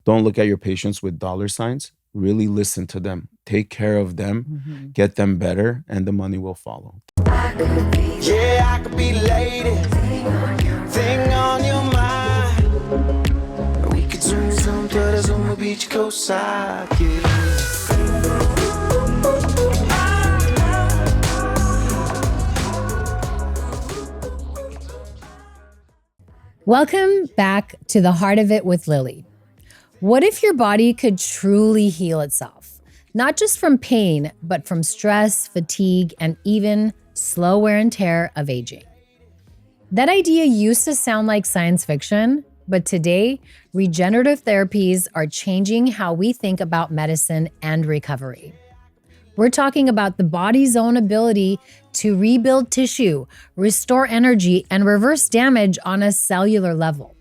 don't look at your patients with dollar signs. Really listen to them. Take care of them, get them better, and the money will follow. I could be lady. Thing on your mind. We could zoom to the Zuma Beach coastside. Welcome back to the Heart of It with Lily. What if your body could truly heal itself? Not just from pain, but from stress, fatigue, and even slow wear and tear of aging. That idea used to sound like science fiction, but today, regenerative therapies are changing how we think about medicine and recovery. We're talking about the body's own ability to rebuild tissue, restore energy, and reverse damage on a cellular level.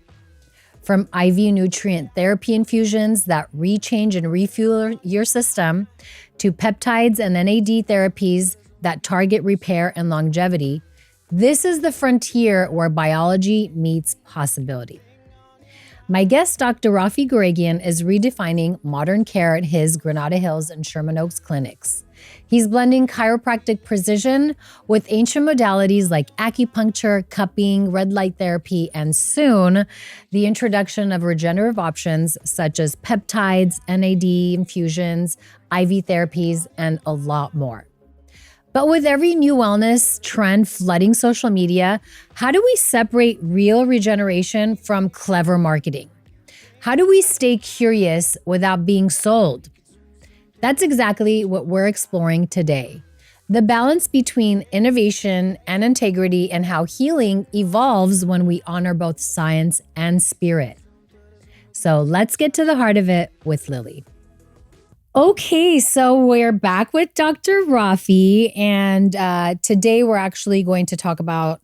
From IV nutrient therapy infusions that rechange and refuel your system, to peptides and NAD therapies that target repair and longevity, this is the frontier where biology meets possibility. My guest, Dr. Raffi Gureghian, is redefining modern care at his Granada Hills and Sherman Oaks clinics. He's blending chiropractic precision with ancient modalities like acupuncture, cupping, red light therapy, and soon the introduction of regenerative options such as peptides, NAD infusions, IV therapies, and a lot more. But with every new wellness trend flooding social media, how do we separate real regeneration from clever marketing? How do we stay curious without being sold? That's exactly what we're exploring today. The balance between innovation and integrity, and how healing evolves when we honor both science and spirit. So let's get to the heart of it with Lily. Okay, so we're back with Dr. Raffi, and today we're actually going to talk about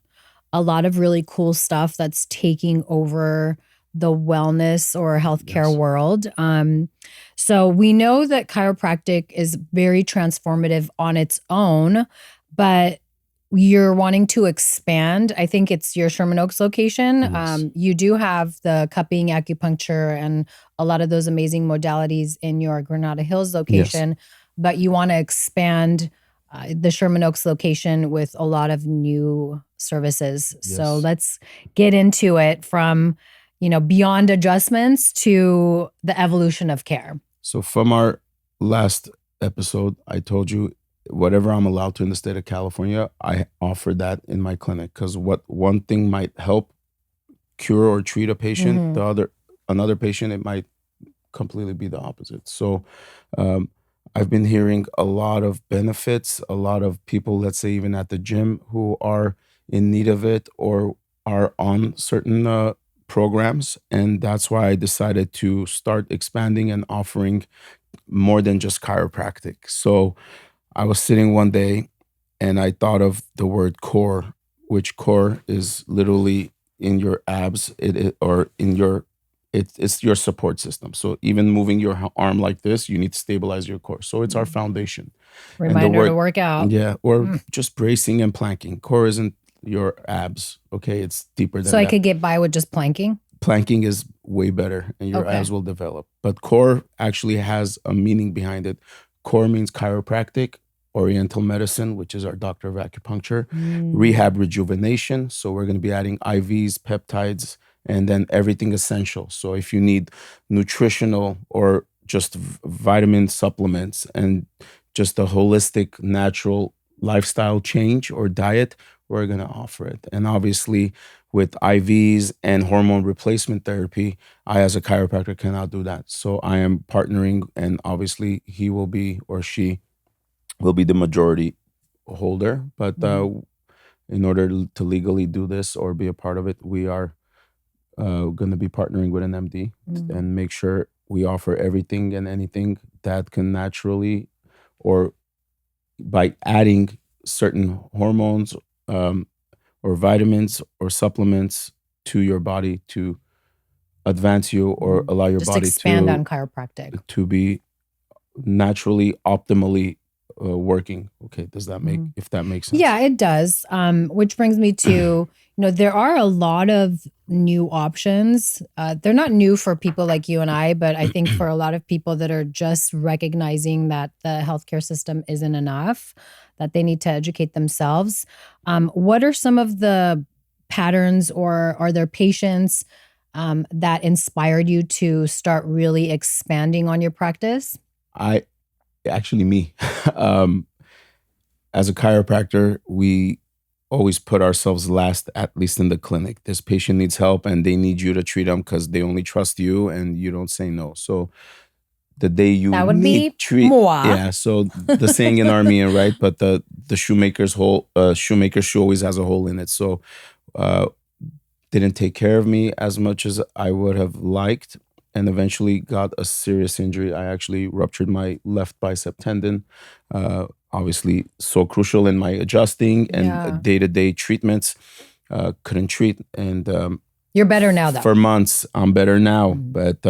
a lot of really cool stuff that's taking over the wellness or healthcare world. So we know that chiropractic is very transformative on its own, but you're wanting to expand. I think it's your Sherman Oaks location. Yes. You do have the cupping, acupuncture, and a lot of those amazing modalities in your Granada Hills location, but you want to expand the Sherman Oaks location with a lot of new services. Yes. So let's get into it from, beyond adjustments to the evolution of care. So from our last episode, I told you whatever I'm allowed to in the state of California, I offer that in my clinic, because what one thing might help cure or treat a patient, another patient, it might completely be the opposite. So I've been hearing a lot of benefits, a lot of people, let's say even at the gym, who are in need of it or are on certain programs. And that's why I decided to start expanding and offering more than just chiropractic. So I was sitting one day and I thought of the word core, which core is literally in your abs, it's your support system. So even moving your arm like this, you need to stabilize your core. So it's our foundation. Reminder to work out. Yeah, or just bracing and planking. Core isn't your abs, okay? It's deeper than So that. I could get by with just planking? Planking is way better and your abs will develop. But core actually has a meaning behind it. Core means chiropractic, oriental medicine, which is our doctor of acupuncture, rehab, rejuvenation. So we're going to be adding IVs, peptides, and then everything essential. So if you need nutritional or just vitamin supplements and just a holistic, natural lifestyle change or diet, we're going to offer it. And obviously with IVs and hormone replacement therapy, I as a chiropractor cannot do that. So I am partnering, and obviously he will be, or she will be, the majority holder. But in order to legally do this or be a part of it, we are going to be partnering with an MD and make sure we offer everything and anything that can naturally, or by adding certain hormones or vitamins or supplements to your body to advance you or allow your body expand on chiropractic to be naturally, optimally working. Okay, does that make, if that makes sense? Yeah, it does. Which brings me to, There are a lot of new options. They're not new for people like you and I, but I think for a lot of people that are just recognizing that the healthcare system isn't enough, that they need to educate themselves. What are some of the patterns, or are there patients that inspired you to start really expanding on your practice? Me. um, as a chiropractor, we always put ourselves last, at least in the clinic. This patient needs help and they need you to treat them because they only trust you and you don't say no. So the day you That would need be treat, moi. yeah. So the saying in Armenian, right? But the shoemaker's shoe always has a hole in it. So uh, didn't take care of me as much as I would have liked, and eventually got a serious injury. I actually ruptured my left bicep tendon. Obviously, so crucial in my adjusting Yeah. and day-to-day treatments. Couldn't treat, and You're better now, though. for months, I'm better now. But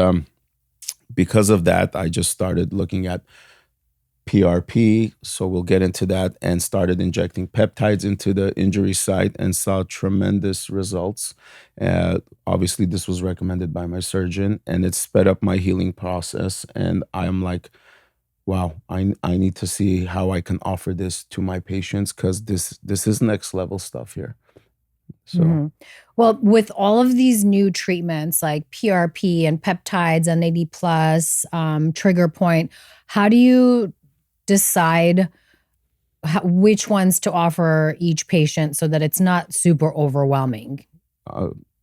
because of that, I just started looking at PRP, so we'll get into that, and started injecting peptides into the injury site and saw tremendous results. Obviously, this was recommended by my surgeon, and it sped up my healing process. And I'm like, wow, I need to see how I can offer this to my patients, because this is next level stuff here. So Well, with all of these new treatments like PRP and peptides, NAD plus, trigger point, how do you decide which ones to offer each patient so that it's not super overwhelming?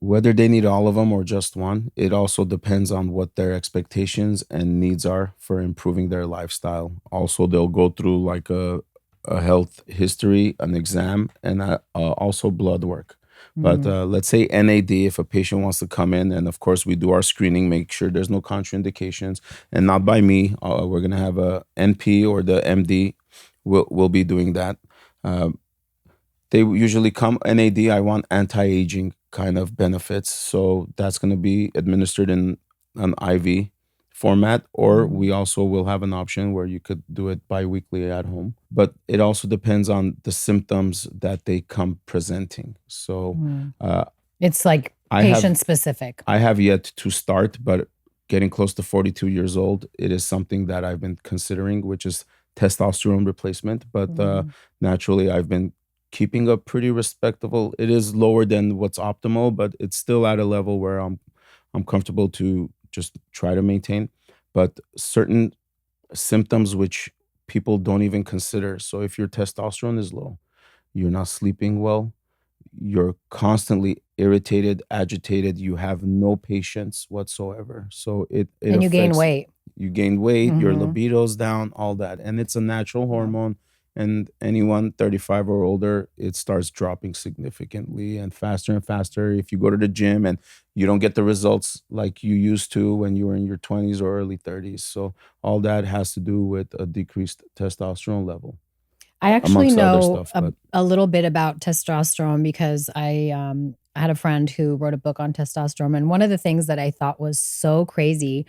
whether they need all of them or just one, it also depends on what their expectations and needs are for improving their lifestyle. Also, they'll go through like a health history, an exam, and also blood work. But let's say NAD, if a patient wants to come in, and of course we do our screening, make sure there's no contraindications, and not by me. We're gonna have a NP or the MD. We'll be doing that. They usually come NAD. I want anti-aging kind of benefits, so that's going to be administered in an IV format, or we also will have an option where you could do it biweekly at home. But it also depends on the symptoms that they come presenting. So It's like patient specific. I have yet to start, but getting close to 42 years old, it is something that I've been considering, which is testosterone replacement. But naturally, I've been keeping a pretty respectable. It is lower than what's optimal, but it's still at a level where I'm comfortable to just try to maintain. But certain symptoms which people don't even consider. So if your testosterone is low, you're not sleeping well, you're constantly irritated, agitated, you have no patience whatsoever. So it And you gain affects, weight. you gain weight, your libido's down, all that. And it's a natural hormone. And anyone 35 or older, it starts dropping significantly and faster. If you go to the gym and you don't get the results like you used to when you were in your 20s or early 30s. So all that has to do with a decreased testosterone level. I actually amongst other know stuff, a little bit about testosterone because I had a friend who wrote a book on testosterone. And one of the things that I thought was so crazy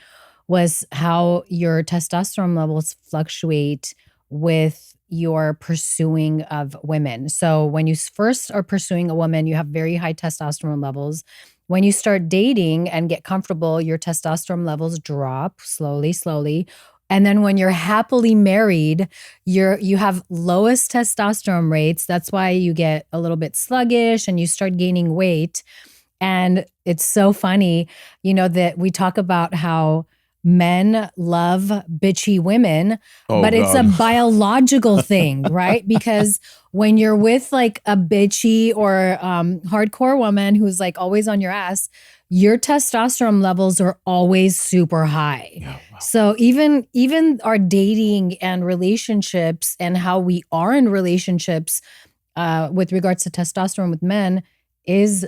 was how your testosterone levels fluctuate with your pursuing of women. So when you first are pursuing a woman, you have very high testosterone levels. When you start dating and get comfortable, your testosterone levels drop slowly. And then when you're happily married, you have lowest testosterone rates. That's why you get a little bit sluggish and you start gaining weight. And it's so funny, that we talk about how men love bitchy women, but it's a biological thing, right? Because when you're with like a bitchy or hardcore woman who's like always on your ass, your testosterone levels are always super high. Yeah, wow. So even our dating and relationships and how we are in relationships with regards to testosterone with men is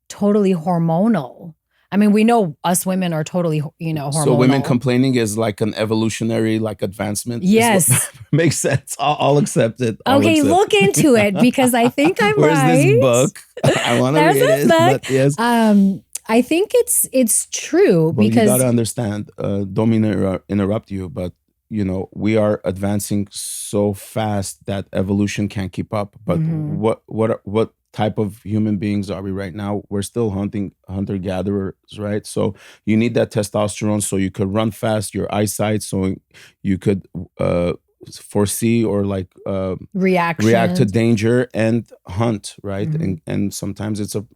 totally hormonal. I mean, we know us women are totally, hormonal. So women complaining is like an evolutionary advancement. Yes. Makes sense. I'll accept it. Okay, look into it because I think I'm Where's right. this book? I want to read it. But yes. I think it's true because you got to understand, don't mean to interrupt you, but we are advancing so fast that evolution can't keep up. But what type of human beings are we right now? We're still hunter-gatherers, right? So you need that testosterone so you could run fast, your eyesight, so you could foresee or like react to danger and hunt, right? And sometimes it's an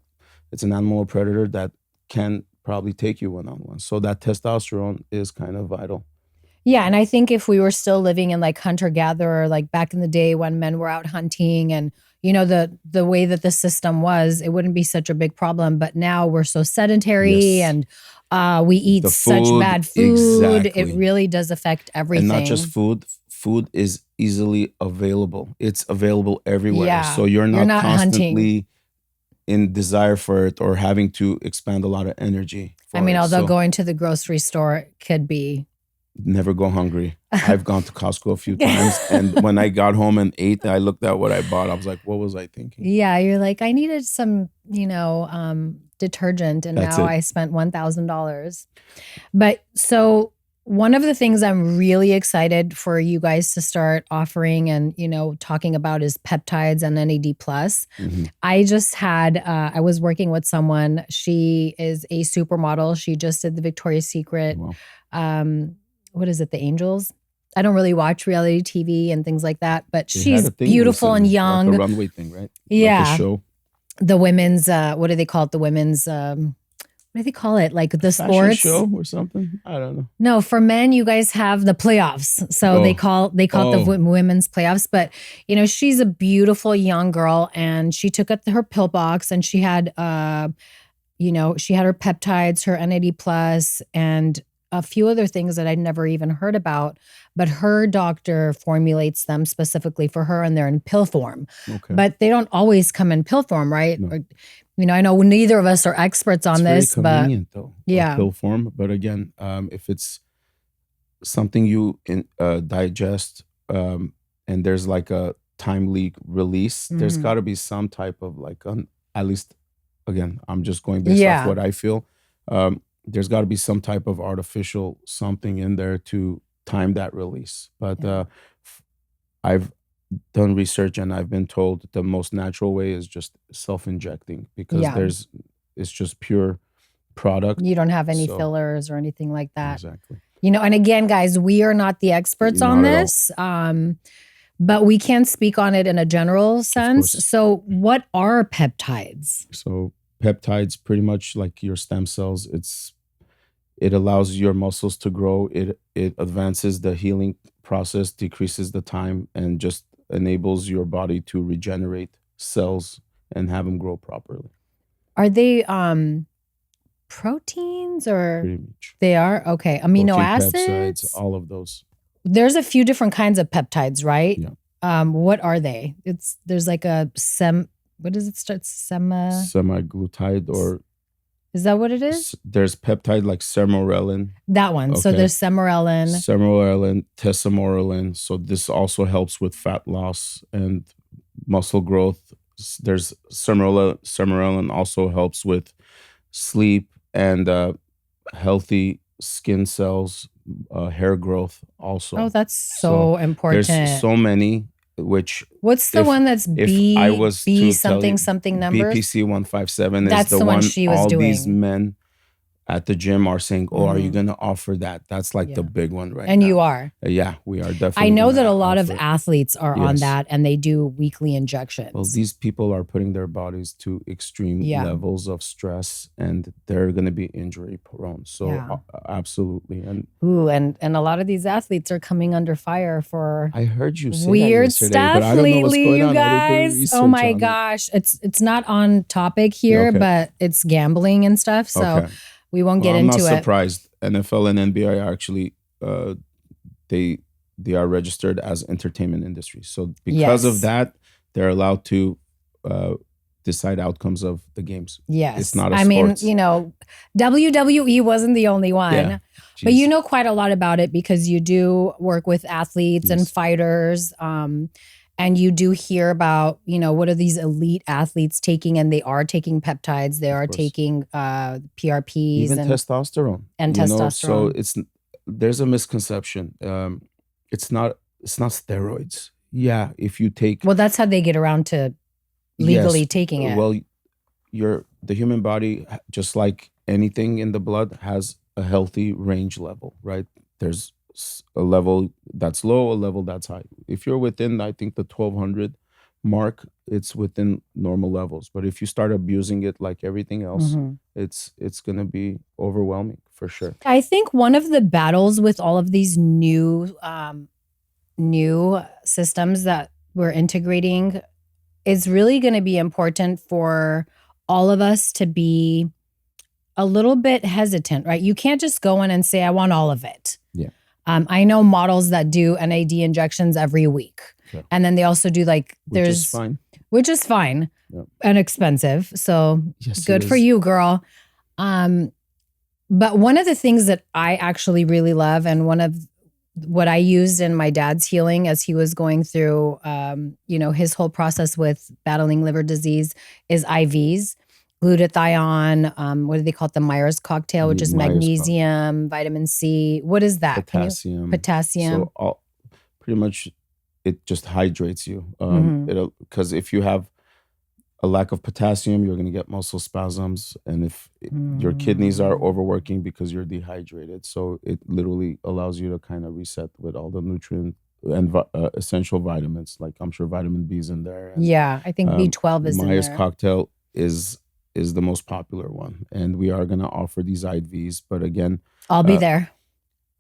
animal predator that can probably take you one-on-one. So that testosterone is kind of vital. Yeah, and I think if we were still living in like hunter-gatherer, like back in the day when men were out hunting and the way that the system was, it wouldn't be such a big problem. But now we're so sedentary and we eat such bad food. Exactly. It really does affect everything. And not just food. Food is easily available. It's available everywhere. Yeah. So you're not constantly hunting. In desire for it or having to expand a lot of energy. I mean, although going to the grocery store could be... Never go hungry. I've gone to Costco a few times, and when I got home and ate, I looked at what I bought. I was like, what was I thinking? Yeah, you're like, I needed some, detergent, and now I spent $1,000. But so one of the things I'm really excited for you guys to start offering and, talking about is peptides and NAD+. I just had, I was working with someone. She is a supermodel. She just did the Victoria's Secret. Wow. What is it? The Angels? I don't really watch reality TV and things like that, but she's beautiful and young. Like a runway thing, right? Yeah. Like a show. The women's, what do they call it? The women's, what do they call it? Like the sports show or something? I don't know. No, for men, you guys have the playoffs. So they call it the women's playoffs. But, she's a beautiful young girl and she took up her pill box and she had, she had her peptides, her NAD+, and a few other things that I'd never even heard about, but her doctor formulates them specifically for her and they're in pill form. Okay. But they don't always come in pill form, right? No. Or, I know neither of us are experts on this, but very convenient though. Yeah. Pill form. But again, if it's something you digest and there's like a timely release, there's got to be some type of like, at least, again, I'm just going based off what I feel. There's got to be some type of artificial something in there to time that release. But I've done research and I've been told the most natural way is just self-injecting because it's just pure product. You don't have any fillers or anything like that. Exactly. And again, guys, we are not the experts on this, but we can speak on it in a general sense. So what are peptides? So peptides, pretty much like your stem cells, it allows your muscles to grow. It advances the healing process, decreases the time, and just enables your body to regenerate cells and have them grow properly. Are they proteins or? Pretty much. They are? Okay. Amino acids? Peptides, all of those. There's a few different kinds of peptides, right? Yeah. What are they? There's like a what does it start? Semaglutide or... Is that what it is? There's peptide like sermorelin. That one. Okay. So there's sermorelin. Sermorelin, tesamorelin. So this also helps with fat loss and muscle growth. There's sermorelin also helps with sleep and healthy skin cells, hair growth also. Oh, that's so important. There's so many. What's the one that's B something numbers? BPC 157 is the one she was doing. All these men at the gym are saying, are you going to offer that? That's like the big one right now. And you are. Yeah, we are definitely. I know that a lot of athletes are on that and they do weekly injections. Well, these people are putting their bodies to extreme levels of stress and they're going to be injury prone. So absolutely. And a lot of these athletes are coming under fire for I heard you say weird that stuff but I don't know what's lately, going you on. guys. Oh my gosh. It's not on topic here, but it's gambling and stuff. So we won't get into it. I'm not surprised. NFL and NBA are actually, they are registered as entertainment industry. So because of that, they're allowed to decide outcomes of the games. Yes. It's not a sports. WWE wasn't the only one. Yeah. But you know quite a lot about it because you do work with athletes and fighters. And you do hear about, what are these elite athletes taking? And they are taking peptides. They are taking PRPs. Even testosterone. And testosterone. So there's a misconception. It's not steroids. Yeah, if you take... Well, that's how they get around to legally taking it. Well, the human body, just like anything in the blood, has a healthy range level, right? There's a level that's low, a level that's high. If you're within, I think, the 1200 mark, it's within normal levels. But if you start abusing it like everything else, it's going to be overwhelming for sure. I think one of the battles with all of these new systems that we're integrating is really going to be important for all of us to be a little bit hesitant, right? You can't just go in and say, I want all of it. Yeah. I know models that do NAD injections every week. Okay. And then they also do which is fine. Which is fine Yep. and expensive. So Yes, good for you, girl. But one of the things that I actually really love, and one of what I used in my dad's healing as he was going through, his whole process with battling liver disease, is IVs, glutathione. What do they call it? The Myers cocktail, which is magnesium, vitamin C. What is that? Potassium. Potassium. So pretty much, it just hydrates you. Mm-hmm. Because if you have a lack of potassium, you're going to get muscle spasms, and if your kidneys are overworking because you're dehydrated, so it literally allows you to kind of reset with all the nutrient and essential vitamins, like I'm sure vitamin B is in there. And, yeah, I think B12 is in there. Myers cocktail is the most popular one, and we are going to offer these IVs. But again, I'll be there.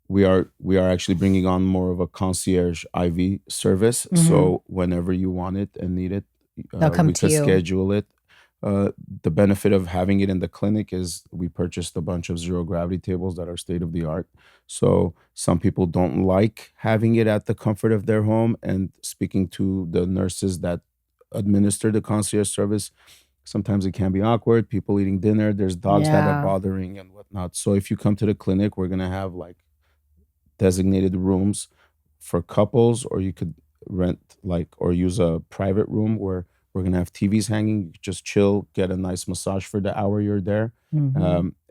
We are actually bringing on more of a concierge IV service. So whenever you want it and need it, they'll come we to could you. schedule it. The benefit of having it in the clinic is we purchased a bunch of zero gravity tables that are state of the art. So some people don't like having it at the comfort of their home. And speaking to the nurses that administer the concierge service, sometimes it can be awkward. People eating dinner, there's dogs that are bothering and whatnot. So if you come to the clinic, we're gonna have like designated rooms for couples, or you could rent or use a private room where we're gonna have TVs hanging. You just chill, get a nice massage for the hour you're there,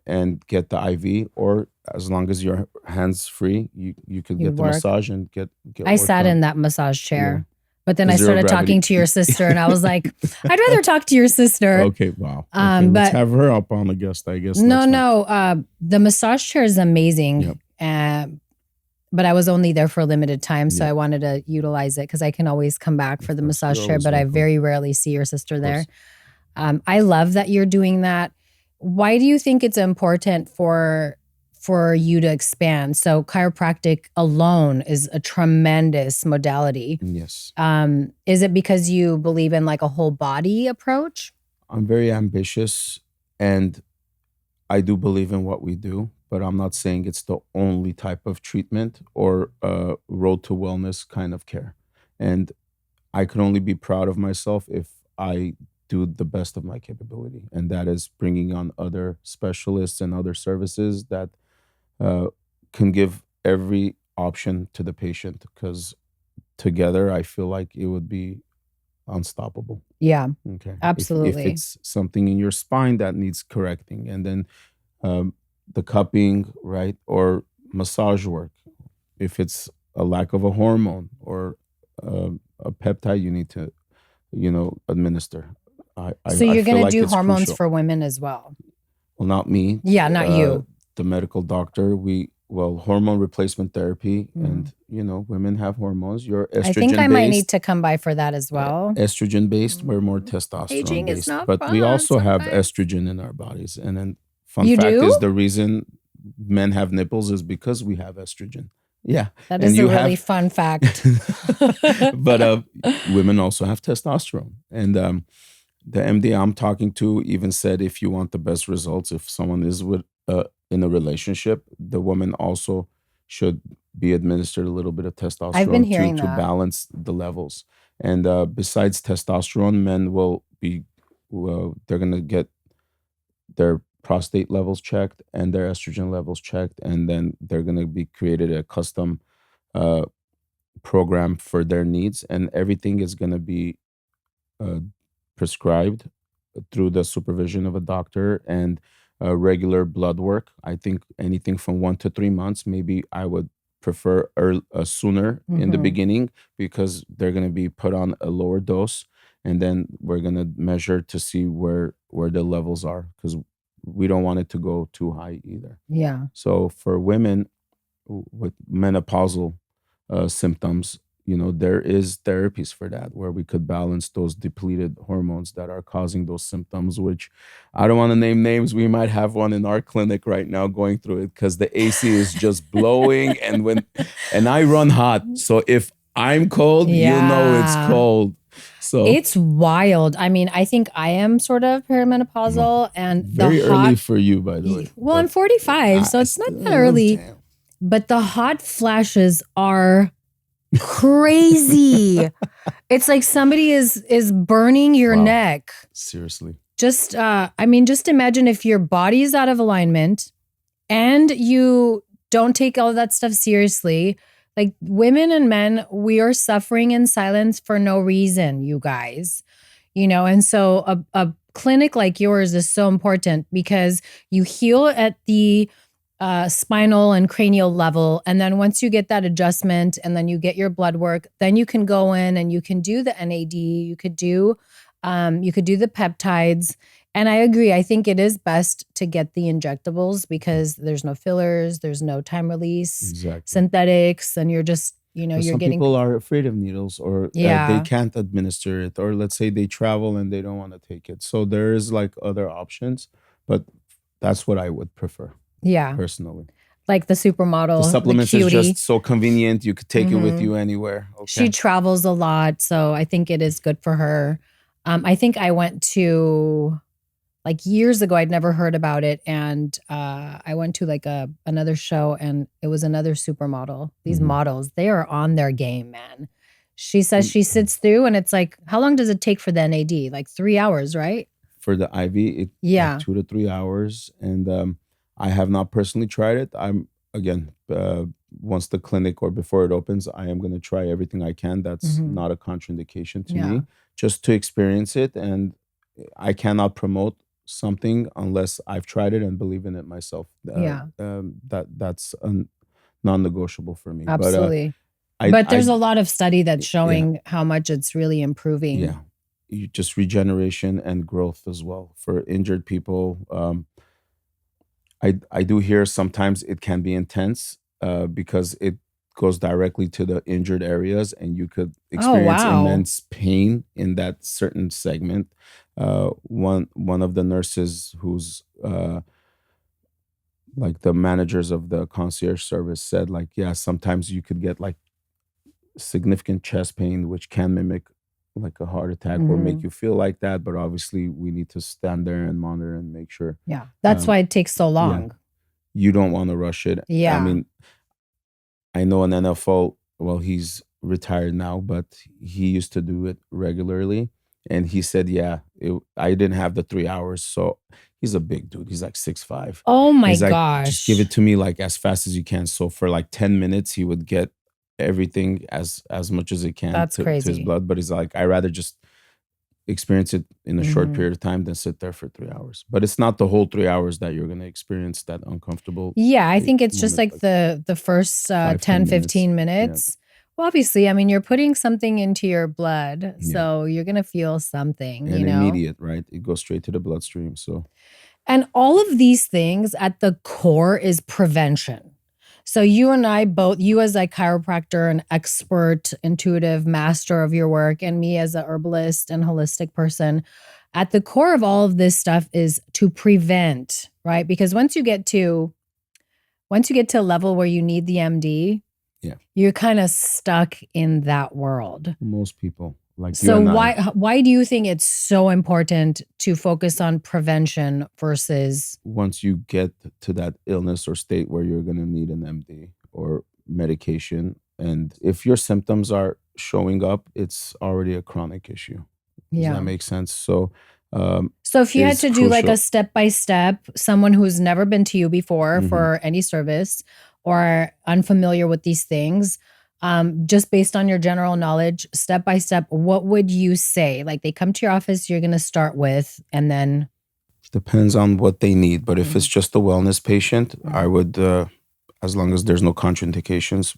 and get the IV. Or as long as your hands free, you could get the massage and get. I sat in that massage chair, but then I started talking to your sister, and I was like, I'd rather talk to your sister. Okay, wow. Okay, let's have her up on a guest, I guess. No. The massage chair is amazing. Yep. But I was only there for a limited time, so I wanted to utilize it because I can always come back for the massage chair, but I very rarely see your sister there. I love that you're doing that. Why do you think it's important for you to expand? So chiropractic alone is a tremendous modality. Yes. Is it because you believe in like a whole body approach? I'm very ambitious, and I do believe in what we do, but I'm not saying it's the only type of treatment or road to wellness kind of care. And I can only be proud of myself if I do the best of my capability. And that is bringing on other specialists and other services that can give every option to the patient, because together I feel like it would be unstoppable. Yeah, okay. Absolutely. If it's something in your spine that needs correcting, and then the cupping, right, or massage work. If it's a lack of a hormone or a peptide you need to, administer. So you're going to do hormones crucial for women as well? Well, not me. Yeah, not you. The medical doctor. Hormone replacement therapy, and women have hormones. You're estrogen based. I think I might need to come by for that as well. Estrogen based. We're more testosterone Aging based, is not but fun we also sometimes. have estrogen in our bodies. And then fun You fact do? is the reason men have nipples is because we have estrogen. Yeah, that is a really fun fact. But women also have testosterone, and the MD I'm talking to even said if you want the best results, if someone is in a relationship, the woman also should be administered a little bit of testosterone. I've been hearing to that. balance the levels. And besides testosterone, men will be they're gonna get their prostate levels checked and their estrogen levels checked, and then they're gonna be created a custom program for their needs, and everything is gonna be prescribed through the supervision of a doctor and regular blood work. I think anything from 1 to 3 months. Maybe I would prefer sooner in the beginning, because they're going to be put on a lower dose, and then we're going to measure to see where the levels are, because we don't want it to go too high either. Yeah. So for women with menopausal symptoms, there is therapies for that, where we could balance those depleted hormones that are causing those symptoms, which I don't want to name names. We might have one in our clinic right now going through it, because the AC is just blowing. And I run hot. So if I'm cold, it's cold. So it's wild. I mean, I think I am sort of perimenopausal, and very early for you, by the way. Well, I'm 45, so it's not that early. Damn. But the hot flashes are crazy. It's like somebody is burning your neck. Seriously. Just just imagine if your body is out of alignment and you don't take all that stuff seriously. Like, women and men, we are suffering in silence for no reason, you guys. And so a clinic like yours is so important, because you heal at the spinal and cranial level. And then once you get that adjustment and then you get your blood work, then you can go in and you can do the NAD, you could do the peptides. And I agree. I think it is best to get the injectables, because there's no fillers, there's no time release, synthetics, and you're just, some people are afraid of needles, or they can't administer it, or let's say they travel and they don't want to take it. So there is like other options, but that's what I would prefer. Yeah. Personally. Like the supermodel. The supplements is just so convenient. You could take it with you anywhere. Okay. She travels a lot, so I think it is good for her. I think I went to, like, years ago, I'd never heard about it. And I went to like another show, and it was another supermodel. These models, they are on their game, man. She says she sits through, and it's like, how long does it take for the NAD? Like 3 hours, right? For the IV, like 2 to 3 hours. And I have not personally tried it. I'm, again, once the clinic or before it opens, I am going to try everything I can. That's not a contraindication to me, just to experience it. And I cannot promote something unless I've tried it and believe in it myself. That's non-negotiable for me. Absolutely. But there's a lot of study that's showing how much it's really improving. Yeah. Just regeneration and growth as well for injured people. I do hear sometimes it can be intense because it goes directly to the injured areas, and you could experience immense pain in that certain segment. One of the nurses who's like the managers of the concierge service said, like, sometimes you could get like significant chest pain, which can mimic like a heart attack or make you feel like that. But obviously we need to stand there and monitor and make sure. Yeah. That's why it takes so long. Yeah. You don't want to rush it. Yeah. I mean, I know an NFL, well, he's retired now, but he used to do it regularly. And he said, I didn't have the 3 hours. So he's a big dude. He's like 6'5". Oh my he's like, gosh. Just give it to me like as fast as you can. So for like 10 minutes, he would get everything as much as it can to his blood. But he's like, I rather just experience it in a short period of time than sit there for 3 hours. But it's not the whole 3 hours that you're going to experience that uncomfortable. Yeah, I think it's just like the first 10, 15 minutes. Yeah. Well, obviously, I mean, you're putting something into your blood, so you're going to feel something, and immediate, right? It goes straight to the bloodstream. So, and all of these things at the core is prevention. So you and I both, you as a chiropractor, an expert, intuitive master of your work, and me as a herbalist and holistic person, at the core of all of this stuff is to prevent, right? Because once you get to a level where you need the MD, you're kind of stuck in that world. Most people. Like so why do you think it's so important to focus on prevention versus once you get to that illness or state where you're going to need an MD or medication, and if your symptoms are showing up, it's already a chronic issue. Does that make sense? So if you had to do like a step-by-step, someone who's never been to you before for any service or unfamiliar with these things, just based on your general knowledge, step by step, what would you say? Like, they come to your office, you're going to start with, and then? Depends on what they need. But if it's just a wellness patient, I would, as long as there's no contraindications,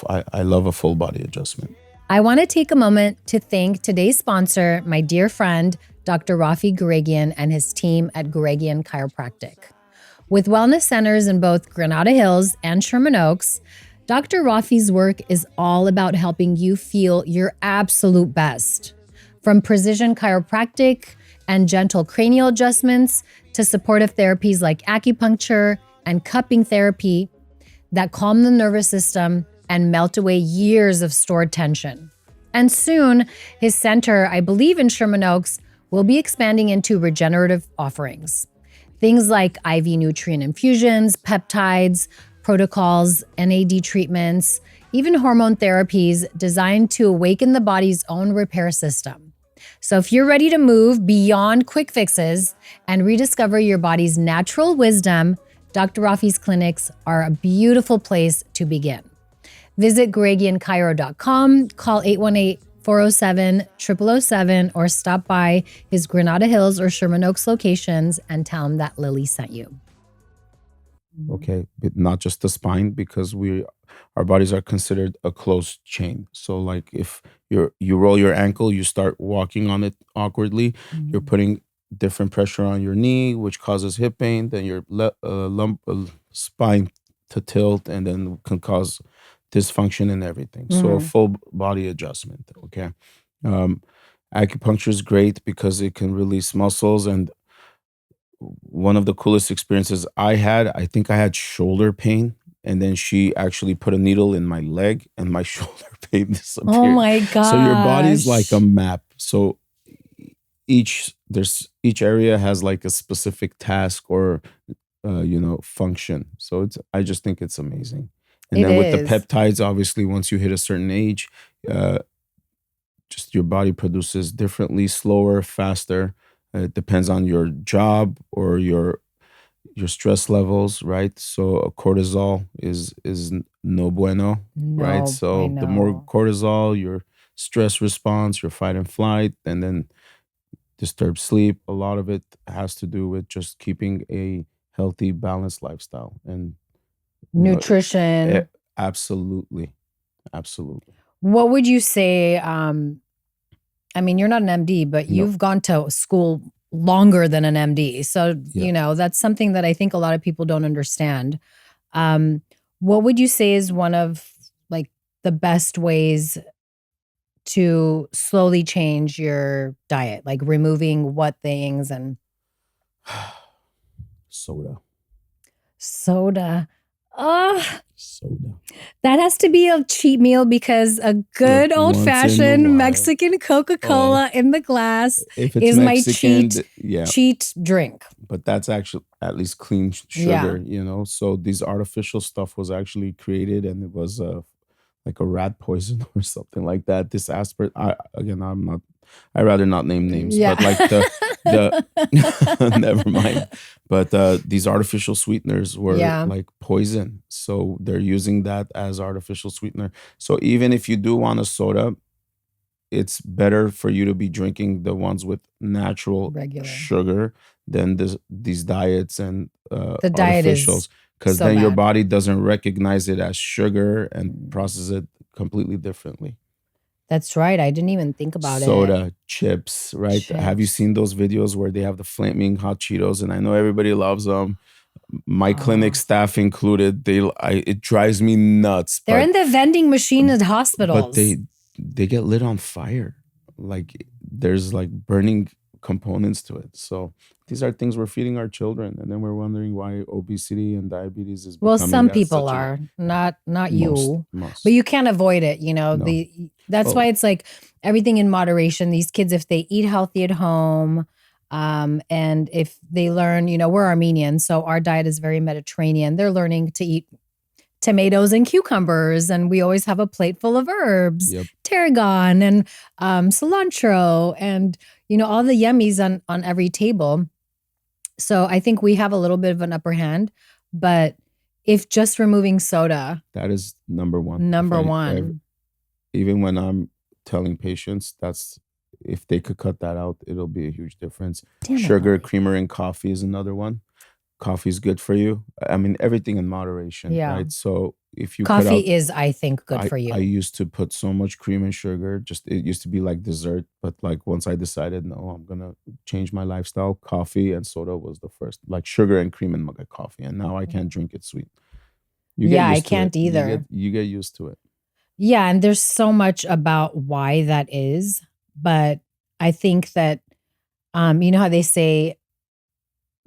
I love a full body adjustment. I want to take a moment to thank today's sponsor, my dear friend, Dr. Raffi Gureghian and his team at Gureghian Chiropractic. With wellness centers in both Granada Hills and Sherman Oaks, Dr. Raffi's work is all about helping you feel your absolute best. From precision chiropractic and gentle cranial adjustments to supportive therapies like acupuncture and cupping therapy that calm the nervous system and melt away years of stored tension. And soon, his center, I believe in Sherman Oaks, will be expanding into regenerative offerings. Things like IV nutrient infusions, peptides, protocols, NAD treatments, even hormone therapies designed to awaken the body's own repair system. So if you're ready to move beyond quick fixes and rediscover your body's natural wisdom, Dr. Raffi's clinics are a beautiful place to begin. Visit GureghianChiro.com, call 818-407-0007, or stop by his Granada Hills or Sherman Oaks locations and tell him that Lily sent you. Okay, but not just the spine, because our bodies are considered a closed chain. So like if you roll your ankle, you start walking on it awkwardly, you're putting different pressure on your knee, which causes hip pain, then your spine to tilt, and then can cause dysfunction and everything. So a full body adjustment. Okay. Acupuncture is great because it can release muscles. And one of the coolest experiences I think I had shoulder pain, and then she actually put a needle in my leg and my shoulder pain disappeared. Oh my gosh. So your body's like a map. So each area has like a specific task or function. So I just think it's amazing. And then with the peptides, obviously, once you hit a certain age, just your body produces differently, slower, faster. It depends on your job or your stress levels, right? So cortisol is no bueno, right? So the more cortisol, your stress response, your fight and flight, and then disturbed sleep. A lot of it has to do with just keeping a healthy, balanced lifestyle and nutrition. Absolutely. What would you say? I mean, you're not an MD, but you've gone to school longer than an MD. So, that's something that I think a lot of people don't understand. What would you say is one of like the best ways to slowly change your diet? Like removing what things? And soda. Soda. That has to be a cheat meal, because a good old-fashioned Mexican Coca-Cola in the glass is Mexican, my cheat drink. But that's actually at least clean sugar, So these artificial stuff was actually created, and it was like a rat poison or something like that. This aspirin, I'd rather not name names, but like the never mind. But these artificial sweeteners were like poison. So they're using that as artificial sweetener. So even if you do want a soda, it's better for you to be drinking the ones with natural sugar than these diets and the diet artificials. Because then your body doesn't recognize it as sugar and process it completely differently. That's right. I didn't even think about Soda, chips, right? Have you seen those videos where they have the flaming hot Cheetos? And I know everybody loves them. My clinic staff included. It drives me nuts. They're in the vending machine at hospitals. But they get lit on fire. Like there's like burning components to it. So these are things we're feeding our children, and then we're wondering why obesity and diabetes is becoming. Well, some people are not you, most. But you can't avoid it. That's why it's like everything in moderation. These kids, if they eat healthy at home, and if they learn, we're Armenian, so our diet is very Mediterranean. They're learning to eat tomatoes and cucumbers, and we always have a plate full of herbs, tarragon and cilantro, and all the yummies on every table. So I think we have a little bit of an upper hand, but if just removing soda, that is number one. Even when I'm telling patients, if they could cut that out, it'll be a huge difference. Sugar, creamer, and coffee is another one. coffee's good for you. I mean, everything in moderation, Yeah. right? So if you Coffee is, I think, good for you. I used to put so much cream and sugar. Just it used to be like dessert. But like once I decided, no, I'm gonna change my lifestyle. Coffee and soda was the first, like sugar and cream and mug of coffee. And now I can't drink it sweet. You get I used to can't it. either. You get used to it. Yeah, and there's so much about why that is, but I think that you know how they say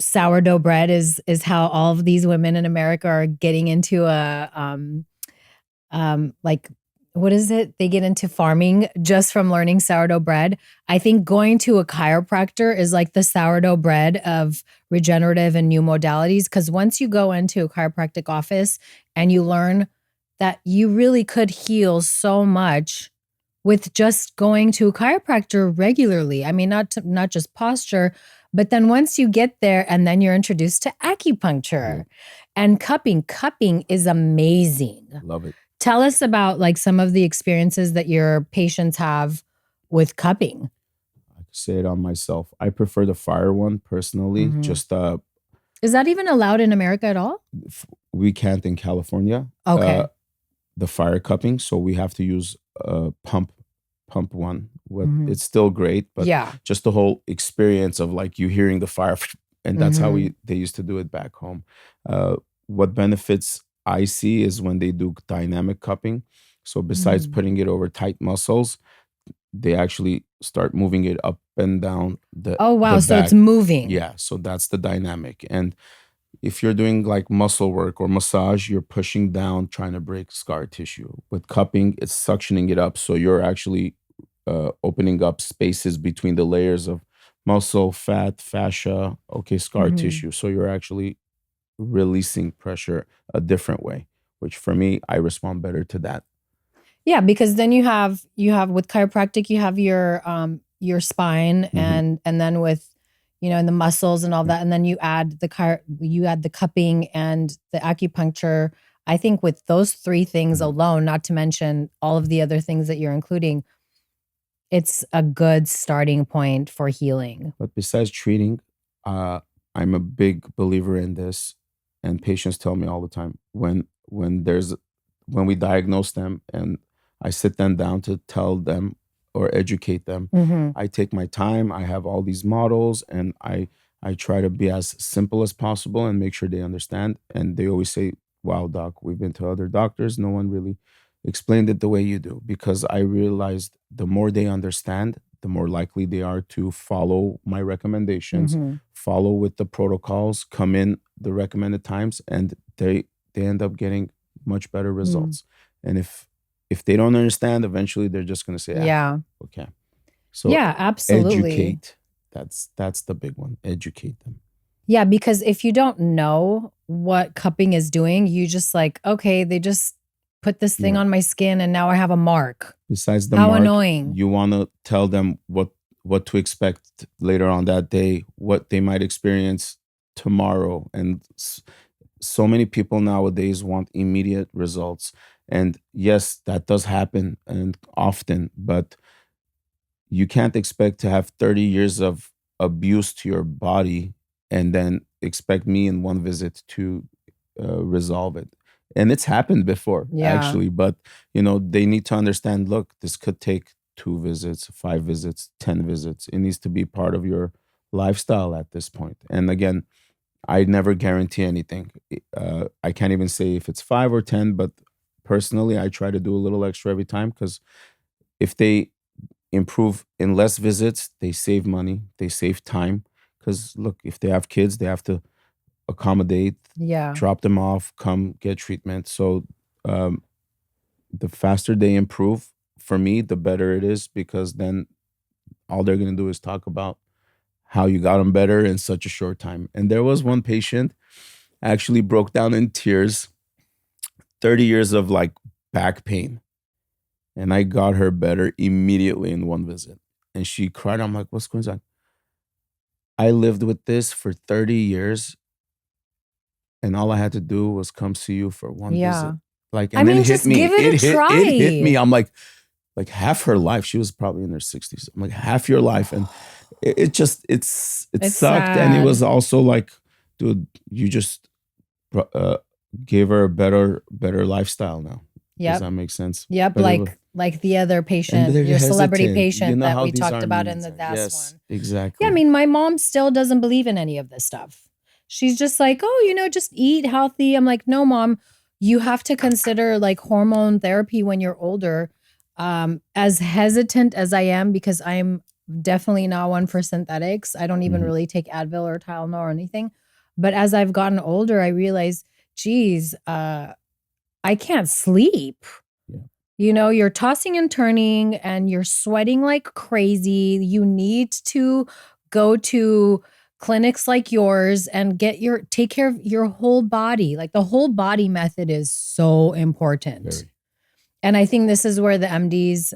sourdough bread is how all of these women in America are getting into a like what is it? They get into farming just from learning sourdough bread. I think going to a chiropractor is like the sourdough bread of regenerative and new modalities, because once you go into a chiropractic office and you learn that you really could heal so much with just going to a chiropractor regularly. I mean, not just posture, but then once you get there and then you're introduced to acupuncture and cupping. Cupping is amazing. Love it. Tell us about like some of the experiences that your patients have with cupping. I can say it on myself. I prefer the fire one personally. Just is that even allowed in America at all? We can't in California. Okay. The fire cupping, so we have to use pump one. It's still great, but just the whole experience of like you hearing the fire, and that's how they used to do it back home. What benefits I see is when they do dynamic cupping. So besides putting it over tight muscles, they actually start moving it up and down the so back. It's moving. Yeah, so that's the dynamic. And if you're doing like muscle work or massage, you're pushing down, trying to break scar tissue. With cupping, it's suctioning it up. So you're actually opening up spaces between the layers of muscle, fat, fascia, scar tissue. So you're actually releasing pressure a different way, which for me, I respond better to that. Yeah, because then you have with chiropractic, you have your spine and then with and the muscles and all that, and then you add the cupping and the acupuncture. I think with those three things alone, not to mention all of the other things that you're including, it's a good starting point for healing. But besides treating, I'm a big believer in this, and patients tell me all the time when we diagnose them and I sit them down to tell them or educate them. I take my time. I have all these models, and I try to be as simple as possible and make sure they understand. And they always say, "Wow, doc, we've been to other doctors. No one really explained it the way you do." Because I realized the more they understand, the more likely they are to follow my recommendations, follow with the protocols, come in the recommended times, and they end up getting much better results. And if they don't understand, eventually they're just going to say, okay. So absolutely. Educate. That's the big one. Educate them. Yeah, because if you don't know what cupping is doing, you just like, okay, they just put this thing on my skin and now I have a mark. Besides the How mark, annoying. You want to tell them what to expect later on that day, what they might experience tomorrow. And so many people nowadays want immediate results. And yes, that does happen and often, but you can't expect to have 30 years of abuse to your body and then expect me in one visit to resolve it. And it's happened before, actually. But, they need to understand, look, this could take 2 visits, 5 visits, 10 visits. It needs to be part of your lifestyle at this point. And again, I never guarantee anything. I can't even say if it's 5 or 10, but personally, I try to do a little extra every time, because if they improve in less visits, they save money, they save time. Because look, if they have kids, they have to accommodate, drop them off, come get treatment. So the faster they improve, for me, the better it is, because then all they're going to do is talk about how you got them better in such a short time. And there was one patient actually broke down in tears, 30 years of like back pain. And I got her better immediately in one visit. And she cried. I'm like, what's going on? I lived with this for 30 years. And all I had to do was come see you for one visit. Like, and then it hit me. Give it a try. It hit me. I'm like half her life. She was probably in her 60s. I'm like, half your life. And it sucked. sad. And it was also like, dude, you just gave her a better lifestyle now. Does that make sense? Yep. Like the other patient, your celebrity patient that we talked about in the last one. Exactly. Yeah. I mean, my mom still doesn't believe in any of this stuff. She's just like, oh, just eat healthy. I'm like, no, mom, you have to consider like hormone therapy when you're older. As hesitant as I am, because I'm definitely not one for synthetics. I don't even really take Advil or Tylenol or anything. But as I've gotten older, I realize, geez, I can't sleep. Yeah. You're tossing and turning and you're sweating like crazy. You need to go to clinics like yours and take care of your whole body. Like the whole body method is so important. Very. And I think this is where the MDs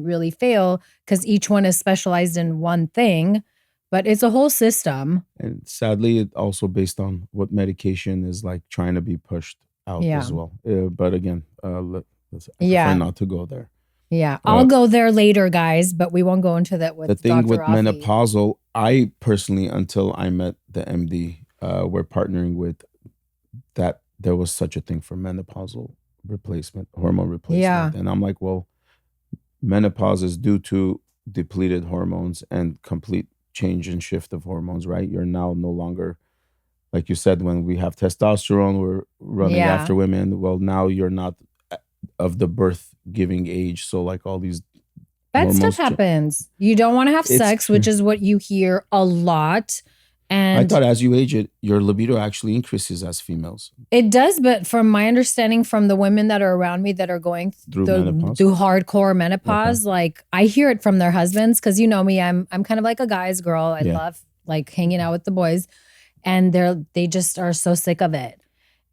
really fail, because each one is specialized in one thing, but it's a whole system. And sadly, it also based on what medication is like trying to be pushed out as well. But again, let's prefer not to go there. Yeah, I'll go there later, guys, but we won't go into that with the thing Dr. with Raffi. menopausal. I personally, until I met the MD, we're partnering with that. There was such a thing for menopausal hormone replacement. Yeah. And I'm like, well, menopause is due to depleted hormones and complete change and shift of hormones, right? You're now no longer, like you said, when we have testosterone, we're running after women. Well, now you're not of the birth giving age. So like all these bad stuff happens. You don't want to have sex, which is what you hear a lot. And I thought as you age it, your libido actually increases as females. It does, but from my understanding from the women that are around me that are going through hardcore menopause, like I hear it from their husbands, because you know me, I'm kind of like a guy's girl. I love like hanging out with the boys, and they just are so sick of it.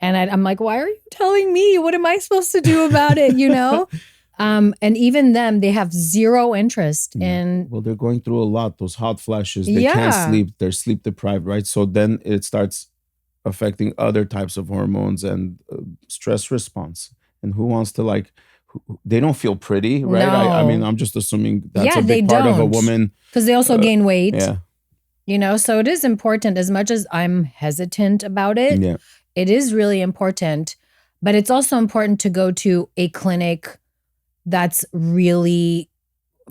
And I'm like, why are you telling me? What am I supposed to do about it? And even them, they have zero interest in. Well, they're going through a lot. Those hot flashes, they can't sleep. They're sleep deprived, right? So then it starts affecting other types of hormones and stress response. And who wants to they don't feel pretty, right? No. I mean, I'm just assuming that's a big part of a woman. Because they also gain weight. Yeah. So it is important, as much as I'm hesitant about it. Yeah. It is really important, but it's also important to go to a clinic that's really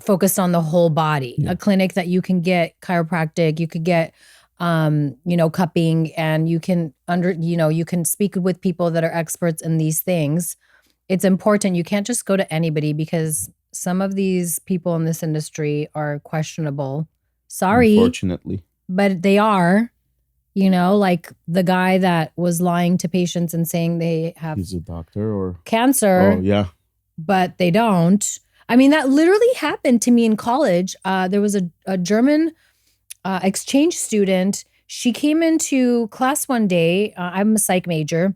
focused on the whole body. A clinic that you can get chiropractic, you could get cupping, and you can you can speak with people that are experts in these things. It's important. You can't just go to anybody, because some of these people in this industry are questionable. Sorry. Unfortunately. But they are. Like the guy that was lying to patients and saying they have he's a doctor or cancer. Oh, yeah. But they don't. I mean, that literally happened to me in college. There was a German exchange student. She came into class one day. I'm a psych major.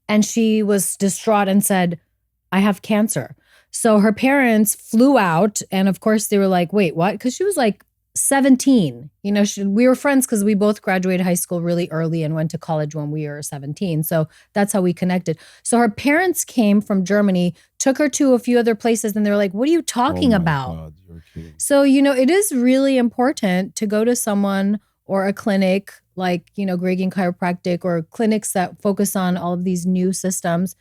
And she was distraught and said, I have cancer. So her parents flew out. And of course, they were like, wait, what? Because she was like 17. We were friends because we both graduated high school really early and went to college when we were 17. So that's how we connected. So her parents came from Germany, took her to a few other places, and they were like, what are you talking about? God, you're kidding. So, it is really important to go to someone or a clinic like, Gureghian Chiropractic, or clinics that focus on all of these new systems,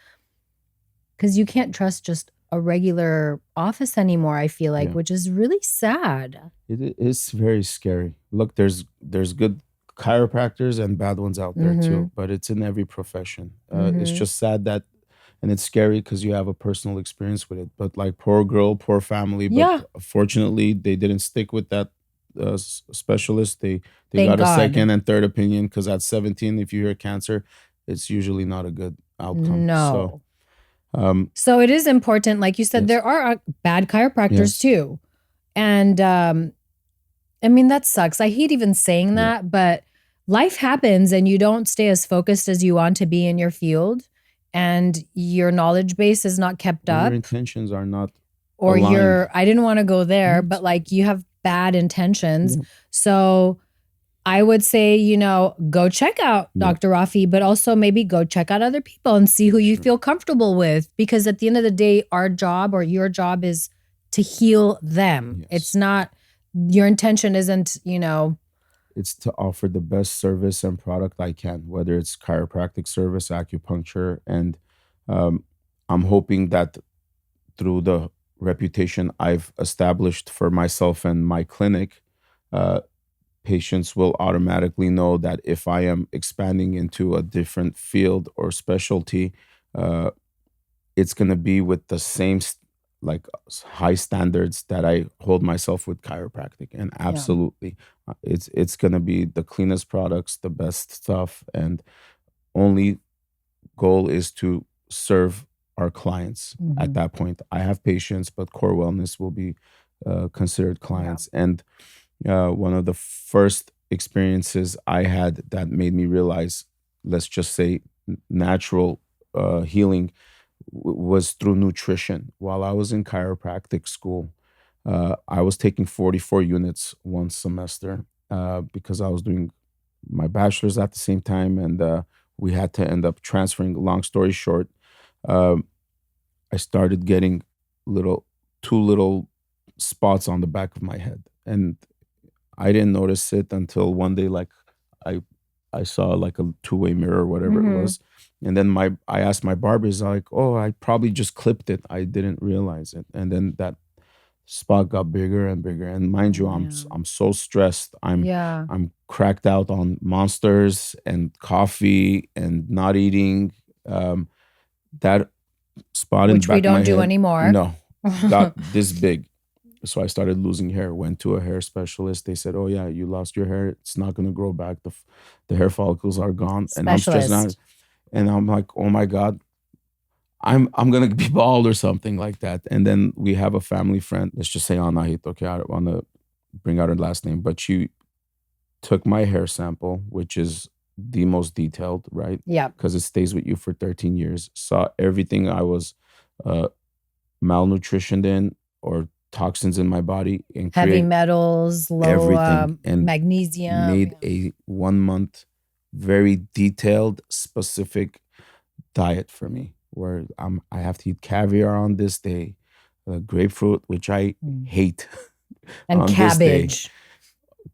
because you can't trust just a regular office anymore, I feel like, which is really sad. It is very scary. Look, there's good chiropractors and bad ones out there too, but it's in every profession. It's just sad that, and it's scary because you have a personal experience with it, but like poor girl, poor family. But fortunately, they didn't stick with that specialist. They got a second and third opinion, because at 17, if you hear cancer, it's usually not a good outcome. No. So it is important, like you said, there are bad chiropractors too. And I mean, that sucks. I hate even saying that, but life happens and you don't stay as focused as you want to be in your field, and your knowledge base is not kept up. Your intentions are not or aligned. I didn't want to go there, but like you have bad intentions. So I would say, go check out Dr. Raffi, but also maybe go check out other people and see who you feel comfortable with. Because at the end of the day, our job or your job is to heal them. It's not, your intention isn't, It's to offer the best service and product I can, whether it's chiropractic service, acupuncture, and I'm hoping that through the reputation I've established for myself and my clinic, patients will automatically know that if I am expanding into a different field or specialty, it's going to be with the same like high standards that I hold myself with chiropractic. And absolutely, it's going to be the cleanest products, the best stuff, and only goal is to serve our clients. At that point, I have patients, but Core Wellness will be considered clients. And one of the first experiences I had that made me realize, let's just say, natural healing was through nutrition. While I was in chiropractic school, I was taking 44 units one semester because I was doing my bachelor's at the same time, and we had to end up transferring. Long story short, I started getting two little spots on the back of my head, and I didn't notice it until one day, like I saw like a two-way mirror or whatever it was. And then I asked my barber, he's like, oh, I probably just clipped it. I didn't realize it. And then that spot got bigger and bigger. And mind you, I'm so stressed. I'm cracked out on Monsters and coffee and not eating. That spot in the back of my head, which we don't do anymore. No, got this big. So I started losing hair, went to a hair specialist. They said, oh yeah, you lost your hair. It's not going to grow back. The hair follicles are gone. And I'm stressed out. And I'm like, oh my God, I'm going to be bald or something like that. And then we have a family friend, let's just say Anahit, okay, I don't want to bring out her last name, but she took my hair sample, which is the most detailed, right? Yeah. Because it stays with you for 13 years. Saw everything I was malnutritioned in or toxins in my body, and heavy metals, low and magnesium. Made a 1 month very detailed, specific diet for me, where I have to eat caviar on this day, grapefruit, which I hate, and cabbage.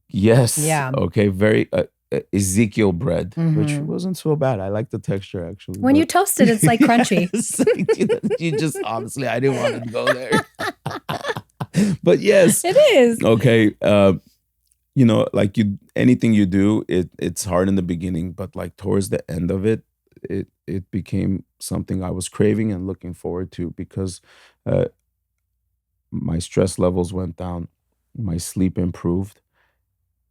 Yes. Yeah. Okay. Very Ezekiel bread, which wasn't so bad. I like the texture actually. When you toast it, it's like crunchy. You just honestly, I didn't want to go there. But yes, it is. Okay. Like anything you do, it's hard in the beginning, but like towards the end of it, it became something I was craving and looking forward to, because my stress levels went down, my sleep improved,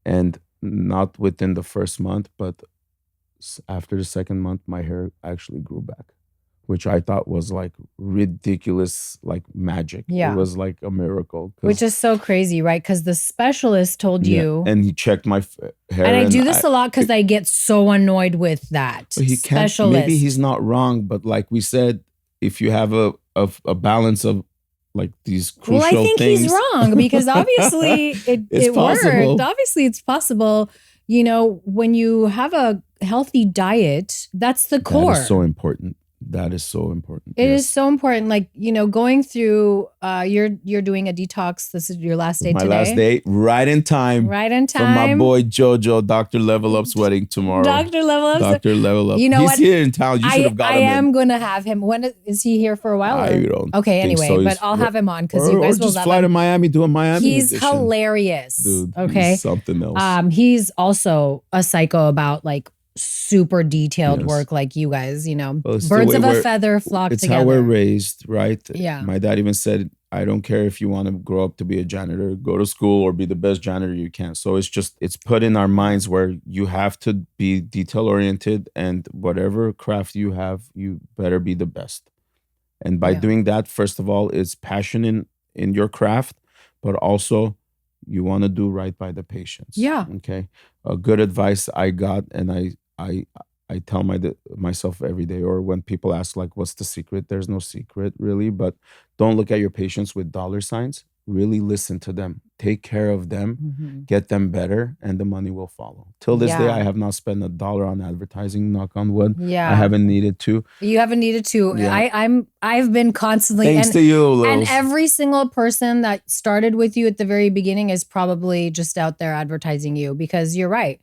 and not within the first month, but after the second month, my hair actually grew back, which I thought was like ridiculous, like magic. Yeah. It was like a miracle. Which is so crazy, right? Because the specialist told you. And he checked my hair. And I do this a lot because I get so annoyed with that. He specialist. Maybe he's not wrong, but like we said, if you have a balance of like these crucial things. Well, I think he's wrong, because obviously it worked. Obviously it's possible. When you have a healthy diet, that's the core. That is so important. That is so important. It is so important. Like, going through, you're doing a detox. This is your last day today. My last day, right in time. Right in time. For my boy Jojo, Dr. Level Up's wedding tomorrow. Dr. Level Up. Dr. Level Up. He's here in town. You should have got him. I am going to have him. When is he here for a while? I don't. Okay, anyway, so. But I'll have him on because you guys will love him. Or just fly to Miami, do a Miami He's edition. Hilarious. Dude, okay. He's something else. He's also a psycho about like super detailed work, like you guys, birds of a feather flock together. It's how we're raised, right? Yeah. My dad even said, I don't care if you want to grow up to be a janitor, go to school or be the best janitor you can. So it's put in our minds where you have to be detail oriented, and whatever craft you have, you better be the best. And by doing that, first of all, it's passion in your craft, but also you want to do right by the patients. Yeah. Okay. A good advice I got, and I tell myself every day, or when people ask like, what's the secret? There's no secret really, but don't look at your patients with dollar signs. Really listen to them. take care of them, get them better, and the money will follow. Till this day, I have not spent $1 on advertising, knock on wood. Yeah. I haven't needed to. You haven't needed to. Yeah. I've been constantly Thanks to you, Lils. And every single person that started with you at the very beginning is probably just out there advertising you, because you're right.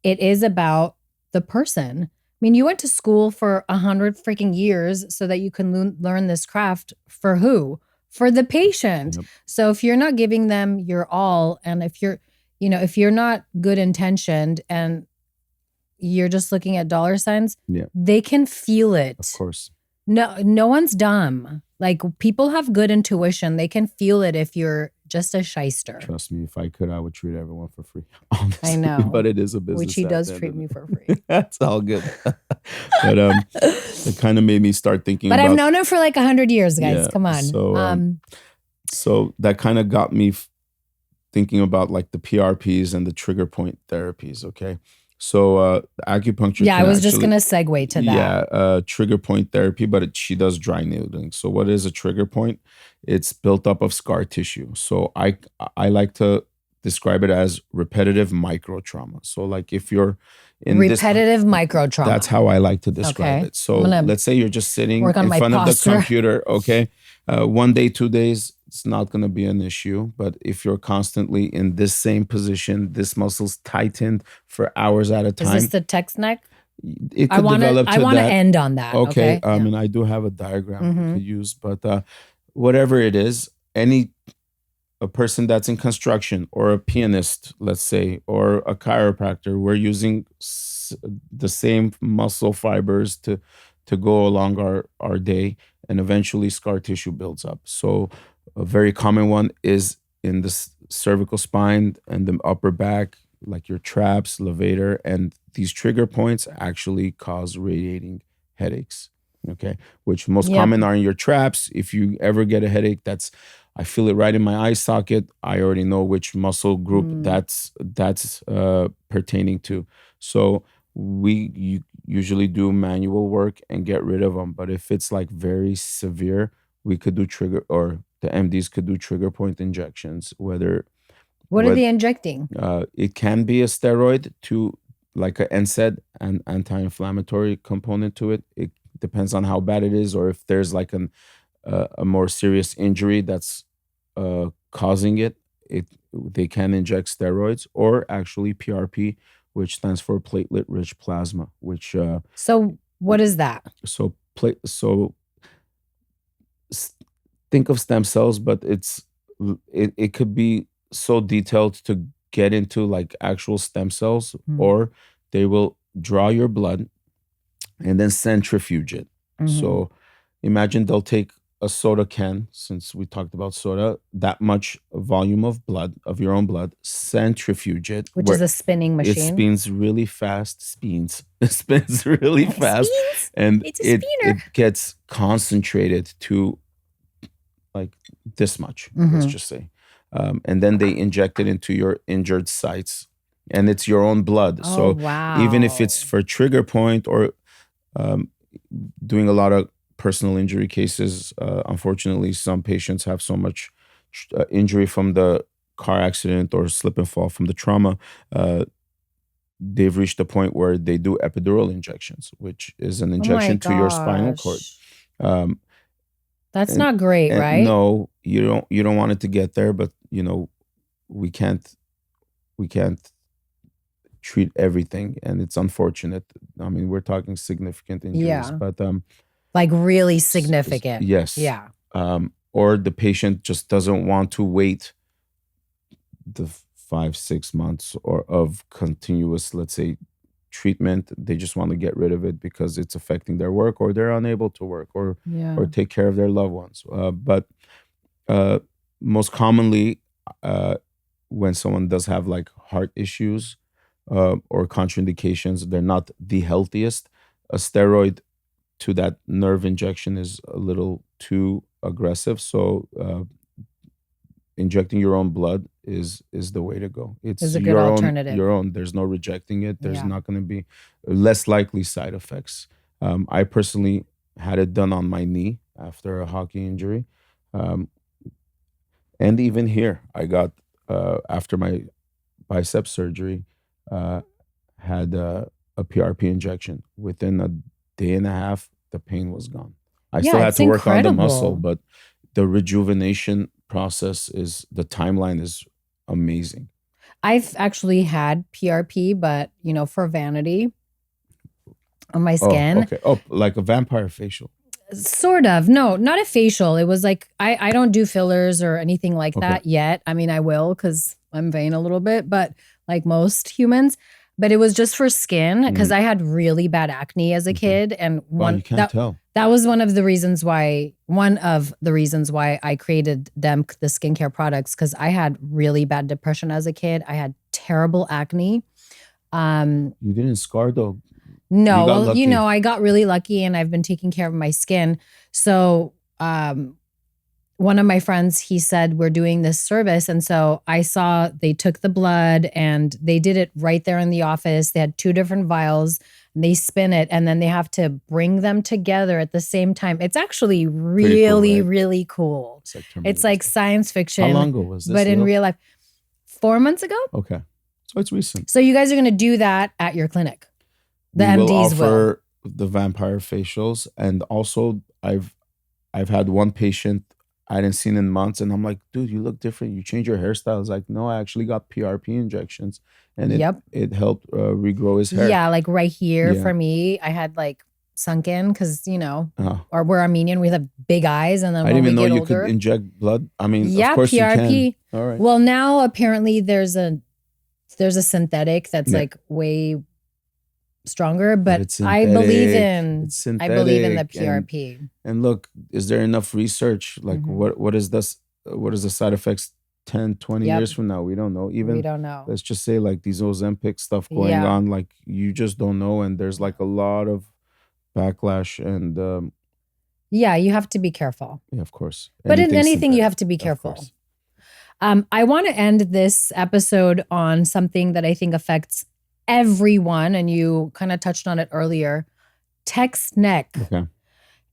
It is about the person. I mean, you went to school for 100 freaking years so that you can learn this craft for who? For the patient. Yep. So if you're not giving them your all, and if you're not good intentioned and you're just looking at dollar signs, they can feel it. Of course. No one's dumb. Like, people have good intuition. They can feel it if you're just a shyster. Trust me, if I could, I would treat everyone for free. Honestly. I know. But it is a business. Which he does treat me for free. That's all good. But it kind of made me start thinking But about, I've known him for like 100 years, guys. Yeah, Come on. So that kind of got me thinking about like the PRPs and the trigger point therapies, okay? So acupuncture. Yeah, I was just going to segue to that. Yeah, trigger point therapy, but she does dry needling. So what is a trigger point? It's built up of scar tissue. So I like to describe it as repetitive micro trauma. So like if you're in repetitive micro trauma. That's how I like to describe it. So let's say you're just sitting in front of the computer, okay? 1 day, 2 days, it's not going to be an issue. But if you're constantly in this same position, this muscle's tightened for hours at a time. Is this the text neck? It could develop to that. I want to end on that. Okay. I mean, I do have a diagram we could use, but whatever it is, a person that's in construction or a pianist, let's say, or a chiropractor, we're using the same muscle fibers to go along our day, and eventually scar tissue builds up. So a very common one is in the cervical spine and the upper back, like your traps, levator, and these trigger points actually cause radiating headaches, okay? Which most common are in your traps. If you ever get a headache, I feel it right in my eye socket, I already know which muscle group that's pertaining to. So we usually do manual work and get rid of them. But if it's like very severe, we could do the MDs could do trigger point injections. What are they injecting? It can be a steroid to like an NSAID, an anti-inflammatory component to it. It depends on how bad it is, or if there's like a more serious injury that's causing it. They can inject steroids, or actually PRP, which stands for platelet-rich plasma. Which so what is that? So think of stem cells, but it could be so detailed to get into like actual stem cells, or they will draw your blood and then centrifuge it. So imagine they'll take a soda can, since we talked about soda, that much volume of blood, of your own blood, centrifuge it. Which is a spinning machine. It spins really fast. It spins really fast. And it gets concentrated to like this much, let's just say. And then they inject it into your injured sites. And it's your own blood. Oh, so wow. Even if it's for trigger point or doing a lot of personal injury cases, unfortunately, some patients have so much injury from the car accident or slip and fall from the trauma. They've reached a point where they do epidural injections, which is an injection to your spinal cord. That's not great, right? No, you don't want it to get there, but we can't treat everything, and it's unfortunate. I mean, we're talking significant injuries, but like really significant. Yes. Yeah. Or the patient just doesn't want to wait the 5-6 months of continuous, let's say, treatment. They just want to get rid of it because it's affecting their work, or they're unable to work, or take care of their loved ones. But most commonly, when someone does have like heart issues or contraindications, they're not the healthiest. A steroid to that nerve injection is a little too aggressive. So injecting your own blood is the way to go. It's a good alternative. Your own. There's no rejecting it. There's not going to be less likely side effects. I personally had it done on my knee after a hockey injury. And even here, I got after my bicep surgery, had a PRP injection. Within a day and a half, the pain was gone. I still had it's to work on the muscle, incredible. but the rejuvenation process the timeline is amazing. I've actually had PRP, but for vanity on my Oh, skin. okay. Oh, like a vampire facial. Sort of. No, not a facial. It was like, I don't do fillers or anything like that yet. I mean, I will because I'm vain a little bit, but like most humans. But it was just for skin because I had really bad acne as a kid. And You can't tell. that was one of the reasons why I created the skincare products, because I had really bad depression as a kid. I had terrible acne. You didn't scar though. No, well, I got really lucky and I've been taking care of my skin. So one of my friends, he said, we're doing this service. And so I saw they took the blood and they did it right there in the office. They had 2 different vials. And they spin it and then they have to bring them together at the same time. It's actually really, really cool. It's like science fiction. How long ago was this? But in real life, 4 months ago. Okay. So it's recent. So you guys are going to do that at your clinic. The we MDs will offer the vampire facials, and also I've had one patient I hadn't seen in months, and I'm like, dude, you look different. You changed your hairstyle. It's like, no, I actually got PRP injections, and it helped regrow his hair. Yeah, like right here for me, I had like sunk in because or we're Armenian, we have big eyes, and then I didn't even know you older, could inject blood. I mean, of course PRP. You can. All right. Well, now apparently there's a synthetic that's like way stronger, but I believe in the PRP. And look, is there enough research? Like what is this? What is the side effects 10, 20 years from now? We don't know. Even we don't know. Let's just say like these Ozempic stuff going on, like you just don't know. And there's like a lot of backlash and you have to be careful. Yeah, of course. But in anything you have to be careful. I want to end this episode on something that I think affects everyone, and you kind of touched on it earlier. Text neck. Okay.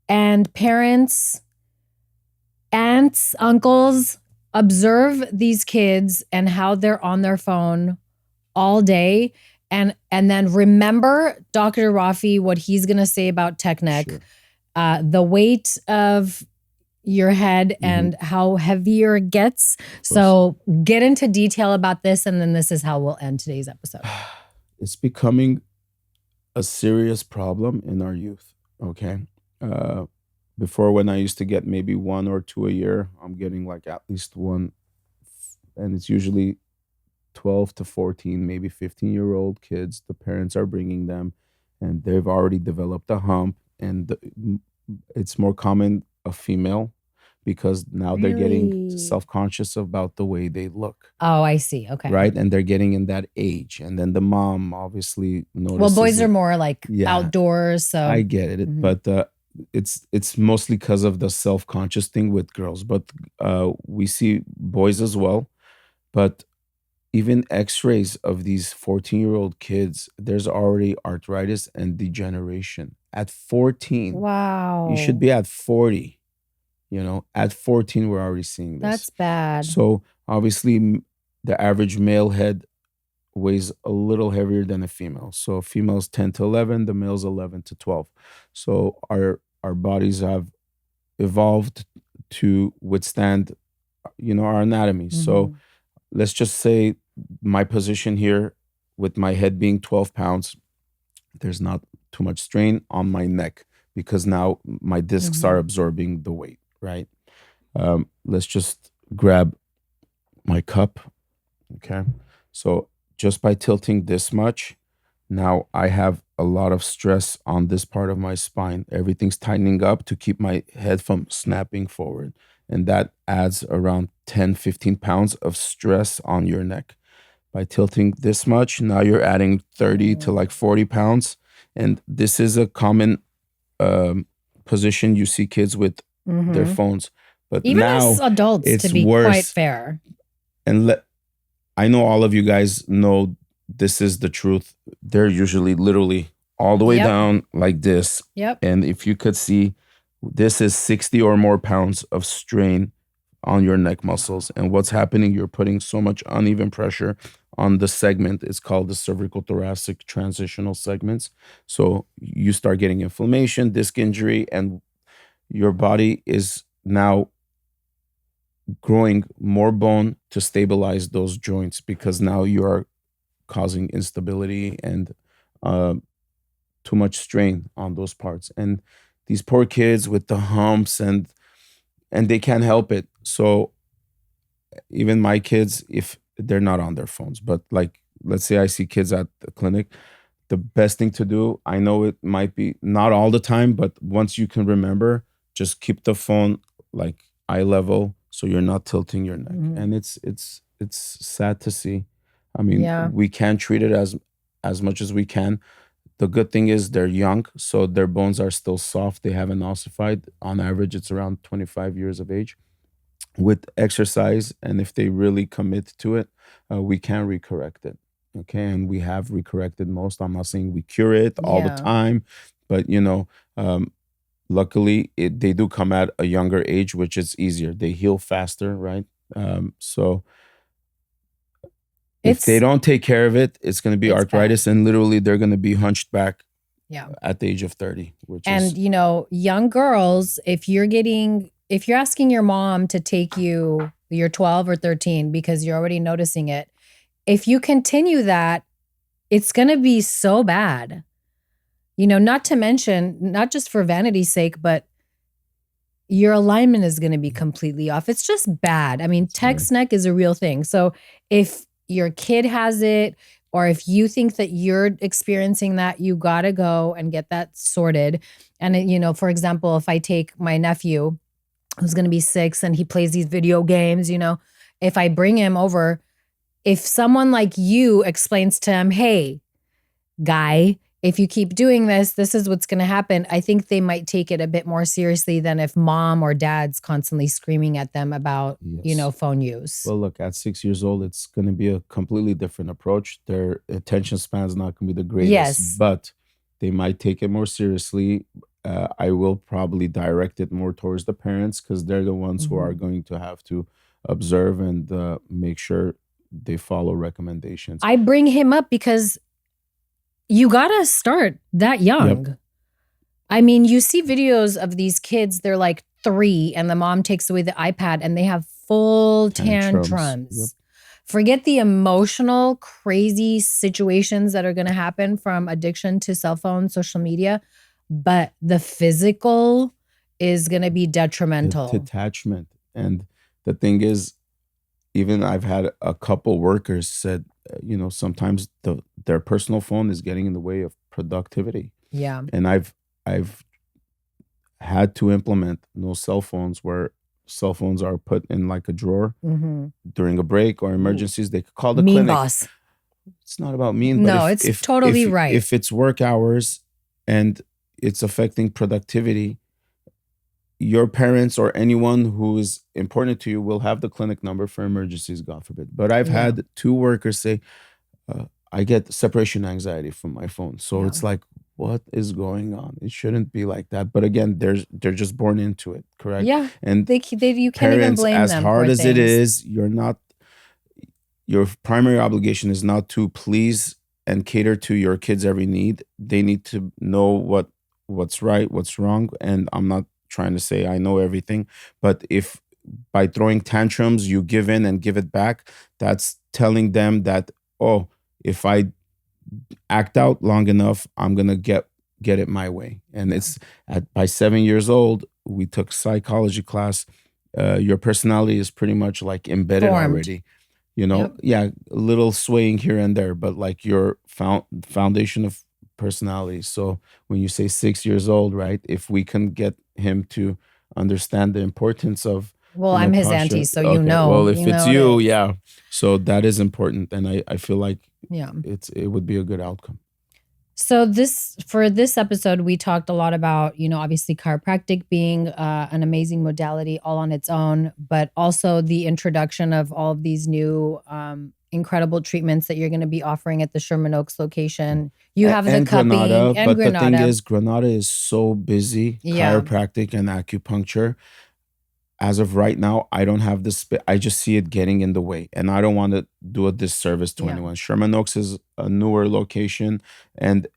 And parents, aunts, uncles, observe these kids and how they're on their phone all day, and then remember Dr. Raffi, what he's going to say about tech neck. Sure. The weight of your head and how heavier it gets. So get into detail about this, and then this is how we'll end today's episode. It's becoming a serious problem in our youth, okay? Before, when I used to get maybe 1 or 2 a year, I'm getting like at least 1. And it's usually 12 to 14, maybe 15-year-old kids. The parents are bringing them, and they've already developed a hump. And it's more common a female, because now they're getting self-conscious about the way they look. Oh, I see. Okay. Right? And they're getting in that age. And then the mom obviously notices. Well, boys are more like outdoors. So I get it. But it's mostly because of the self-conscious thing with girls. But we see boys as well. But even x-rays of these 14-year-old kids, there's already arthritis and degeneration. At 14. Wow. You should be at 40. At 14, we're already seeing this. That's bad. So obviously, the average male head weighs a little heavier than a female. So females 10 to 11, the males 11 to 12. So our bodies have evolved to withstand, our anatomy. So let's just say my position here, with my head being 12 pounds, there's not too much strain on my neck because now my discs are absorbing the weight. Right. Let's just grab my cup. Okay. So just by tilting this much, now I have a lot of stress on this part of my spine. Everything's tightening up to keep my head from snapping forward. And that adds around 10, 15 pounds of stress on your neck. By tilting this much, now you're adding 30 to like 40 pounds. And this is a common position you see kids with their phones, but even now as adults, it's to be worse. Quite fair. And I know all of you guys know this is the truth. They're usually literally all the way down like this. Yep. And if you could see, this is 60 or more pounds of strain on your neck muscles. And what's happening, you're putting so much uneven pressure on the segment. It's called the cervical thoracic transitional segments. So you start getting inflammation, disc injury, and your body is now growing more bone to stabilize those joints, because now you are causing instability and too much strain on those parts. And these poor kids with the humps, and they can't help it. So even my kids, if they're not on their phones, but like, let's say I see kids at the clinic, the best thing to do, I know it might be not all the time, but once you can remember, just keep the phone like eye level so you're not tilting your neck. And it's sad to see. I mean, we can treat it as much as we can. The good thing is they're young, so their bones are still soft. They haven't ossified. On average, it's around 25 years of age. With exercise, and if they really commit to it, we can recorrect it. Okay, and we have recorrected most. I'm not saying we cure it all the time, but luckily they do come at a younger age, which is easier. They heal faster, right? So if they don't take care of it, it's going to be arthritis, and literally they're going to be hunched back at the age of 30. Young girls, if you're asking your mom to take you, you're 12 or 13 because you're already noticing it, if you continue that, it's going to be so bad. Not to mention, not just for vanity's sake, but your alignment is going to be completely off. It's just bad. I mean, text neck is a real thing. So if your kid has it, or if you think that you're experiencing that, you got to go and get that sorted. And, for example, if I take my nephew who's going to be 6 and he plays these video games, if I bring him over, if someone like you explains to him, hey, guy, if you keep doing this, this is what's going to happen. I think they might take it a bit more seriously than if mom or dad's constantly screaming at them about, phone use. Well, look, at 6 years old, it's going to be a completely different approach. Their attention span is not going to be the greatest, but they might take it more seriously. I will probably direct it more towards the parents, because they're the ones who are going to have to observe and make sure they follow recommendations. I bring him up because you got to start that young. Yep. I mean, you see videos of these kids, they're like 3 and the mom takes away the iPad and they have full tantrums. Yep. Forget the emotional, crazy situations that are going to happen from addiction to cell phone, social media, but the physical is going to be detrimental. The detachment. And the thing is, even I've had a couple workers said, sometimes their personal phone is getting in the way of productivity. Yeah. And I've had to implement no cell phones, where cell phones are put in like a drawer during a break or emergencies. They could call the clinic. Boss. It's not about mean. No, but it's totally right. If it's work hours and it's affecting productivity, your parents or anyone who is important to you will have the clinic number for emergencies, God forbid. But I've had 2 workers say, I get separation anxiety from my phone. So it's like, what is going on? It shouldn't be like that. But again, they're just born into it, correct? Yeah. And you can't even blame them. As hard as it is, your primary obligation is not to please and cater to your kids' every need. They need to know what's right, what's wrong. And I'm not trying to say I know everything, but if by throwing tantrums you give in and give it back, that's telling them that, if I act out long enough, I'm gonna get it my way. And it's by 7 years old, we took psychology class. Your personality is pretty much like embedded already. A little swaying here and there, but like your foundation of personality. So when you say 6 years old, right? If we can get him to understand the importance of I'm his auntie, so Well, if it's you, so that is important, and I feel like it would be a good outcome. So for this episode, we talked a lot about, obviously chiropractic being an amazing modality all on its own, but also the introduction of all of these new incredible treatments that you're going to be offering at the Sherman Oaks location. You have the cupping Granada, and but Granada. The thing is, Granada is so busy, chiropractic and acupuncture. as of right now, I don't have this. I just see it getting in the way, and I don't want to do a disservice to anyone. Sherman Oaks is a newer location, and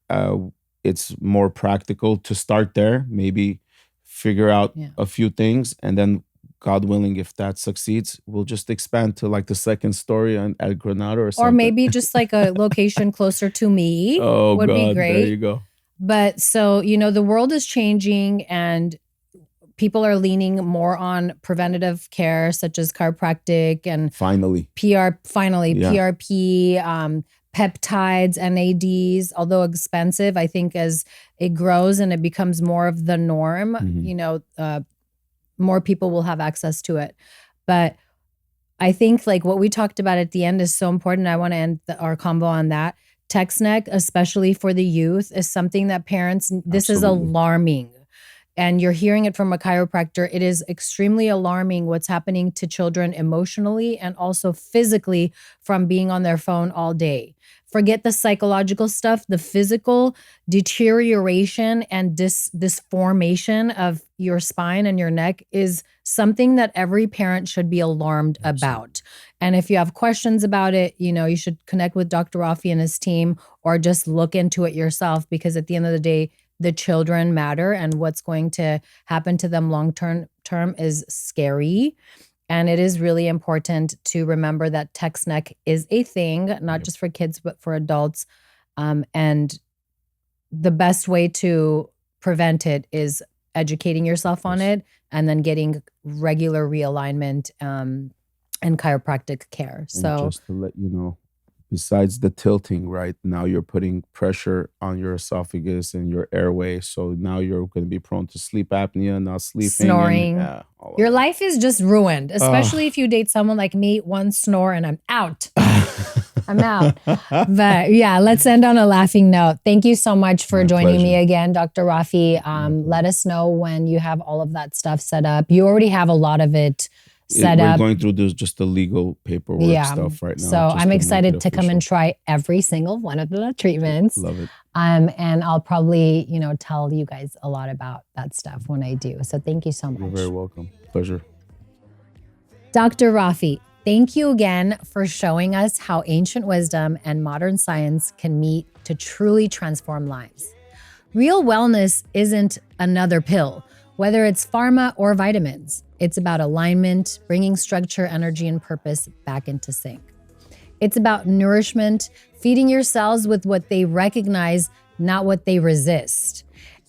it's more practical to start there. Maybe figure out a few things, and then God willing, if that succeeds, we'll just expand to like the second story at Granada or something. Or maybe just like a location closer to me would be great. There you go. But so, the world is changing and people are leaning more on preventative care, such as chiropractic and PRP, peptides, NADs, although expensive. I think as it grows and it becomes more of the norm, more people will have access to it. But I think like what we talked about at the end is so important. I want to end our combo on that. Text neck, especially for the youth, is something that parents, this is alarming. And you're hearing it from a chiropractor. It is extremely alarming what's happening to children emotionally and also physically from being on their phone all day. Forget the psychological stuff, the physical deterioration and this formation of your spine and your neck is something that every parent should be alarmed about. And if you have questions about it, you should connect with Dr. Raffi and his team or just look into it yourself, because at the end of the day, the children matter, and what's going to happen to them long-term is scary. And it is really important to remember that text neck is a thing, not just for kids, but for adults. And the best way to prevent it is educating yourself on it and then getting regular realignment and chiropractic care. And so just to let you know, besides the tilting, right, now you're putting pressure on your esophagus and your airway. So now you're going to be prone to sleep apnea, not sleeping. Snoring. Your life is just ruined, especially if you date someone like me. One snore and I'm out. I'm out. But yeah, let's end on a laughing note. Thank you so much for joining me again, Dr. Raffi. Let us know when you have all of that stuff set up. You already have a lot of it set up. We're going through just the legal paperwork stuff right now. So I'm excited to come and try every single one of the treatments. Love it. And I'll probably, tell you guys a lot about that stuff when I do. So thank you so much. You're very welcome. Pleasure. Dr. Raffi, thank you again for showing us how ancient wisdom and modern science can meet to truly transform lives. Real wellness isn't another pill, whether it's pharma or vitamins. It's about alignment, bringing structure, energy, and purpose back into sync. It's about nourishment, feeding your cells with what they recognize, not what they resist.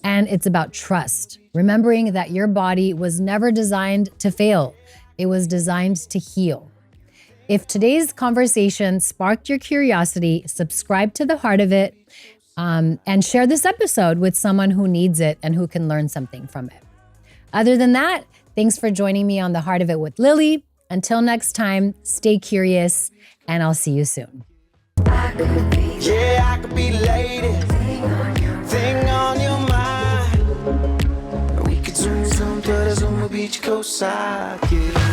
And it's about trust, remembering that your body was never designed to fail. It was designed to heal. If today's conversation sparked your curiosity, subscribe to the Heart of It and share this episode with someone who needs it and who can learn something from it. Other than that, thanks for joining me on the Heart of It with Lily. Until next time, stay curious, and I'll see you soon. I could be lady. Thing on your mind. We could zoom to the Beach Coast side, yeah.